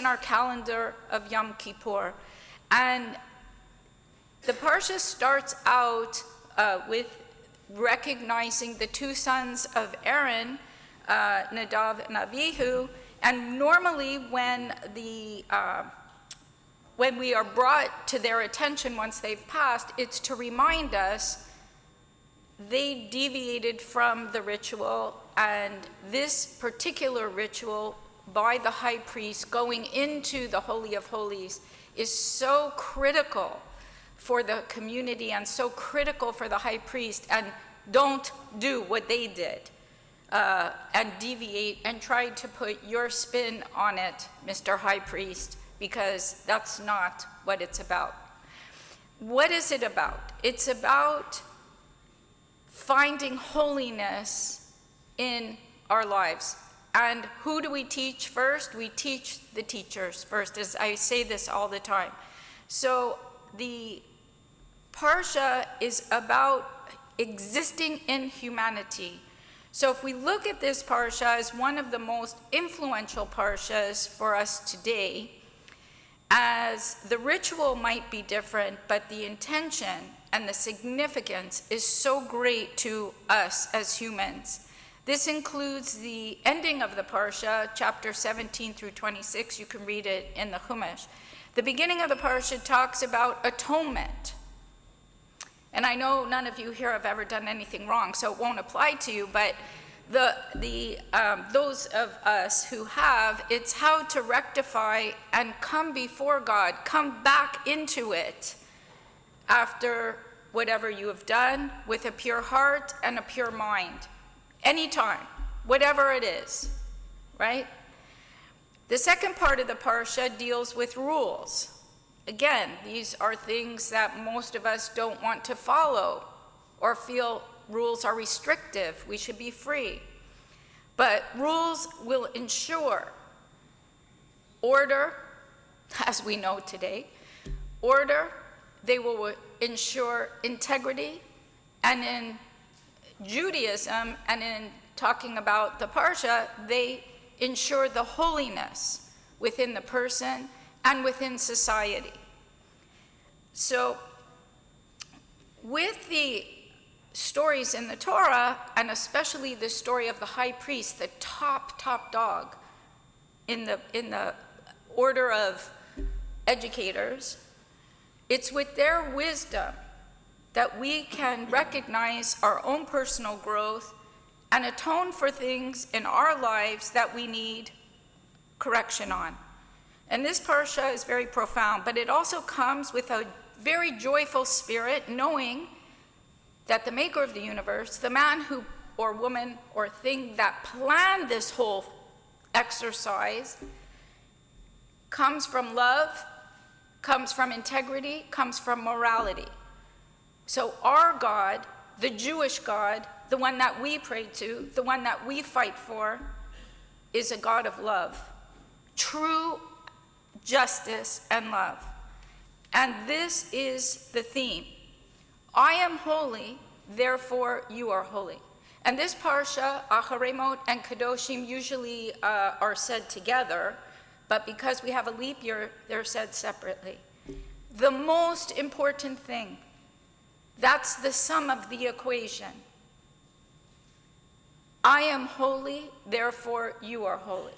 in our calendar of Yom Kippur. And the Parsha starts out with recognizing the two sons of Aaron, Nadav and Avihu. And normally when we are brought to their attention once they've passed, it's to remind us they deviated from the ritual, and this particular ritual by the high priest going into the Holy of Holies is so critical for the community and so critical for the high priest. And don't do what they did and deviate and try to put your spin on it, Mr. High Priest, because that's not what it's about. What is it about? It's about finding holiness in our lives. And who do we teach first? We teach the teachers first, as I say this all the time. So the Parsha is about existing in humanity. So if we look at this Parsha as one of the most influential Parshas for us today, as the ritual might be different, but the intention and the significance is so great to us as humans. This includes the ending of the Parsha, chapter 17 through 26. You can read it in the Chumash. The beginning of the Parsha talks about atonement. And I know none of you here have ever done anything wrong, so it won't apply to you, but those of us who have, it's how to rectify and come before God, come back into it after whatever you have done with a pure heart and a pure mind. Anytime, whatever it is, right? The second part of the Parsha deals with rules. Again, these are things that most of us don't want to follow or feel rules are restrictive. We should be free. But rules will ensure order, as we know today, order. They will ensure integrity, and in Judaism, and in talking about the Parsha, they ensure the holiness within the person and within society. So with the stories in the Torah, and especially the story of the high priest, the top dog in the order of educators, it's with their wisdom that we can recognize our own personal growth and atone for things in our lives that we need correction on. And this Parsha is very profound, but it also comes with a very joyful spirit, knowing that the maker of the universe, the man who, or woman, or thing that planned this whole exercise, comes from love, comes from integrity, comes from morality. So our God, the Jewish God, the one that we pray to, the one that we fight for, is a God of love, true justice and love. And this is the theme. I am holy, therefore you are holy. And this Parsha, Acharemot and Kadoshim, usually are said together, but because we have a leap year, they're said separately. The most important thing, that's the sum of the equation. I am holy, therefore you are holy.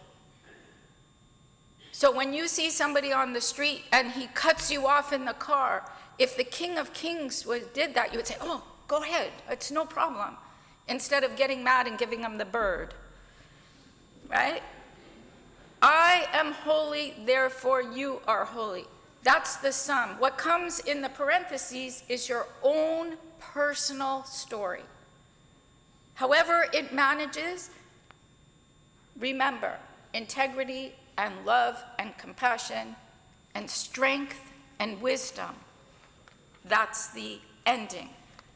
So when you see somebody on the street and he cuts you off in the car, if the King of Kings did that, you would say, oh, go ahead, it's no problem, instead of getting mad and giving him the bird, right? I am holy, therefore you are holy. That's the sum. What comes in the parentheses is your own personal story. However it manages, remember, integrity and love and compassion and strength and wisdom. That's the ending.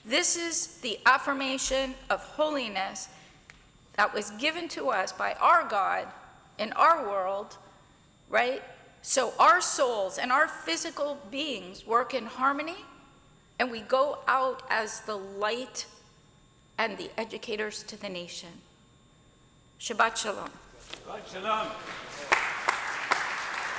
This is the affirmation of holiness that was given to us by our God in our world, right? So our souls and our physical beings work in harmony, and we go out as the light and the educators to the nation. Shabbat shalom. Shabbat shalom.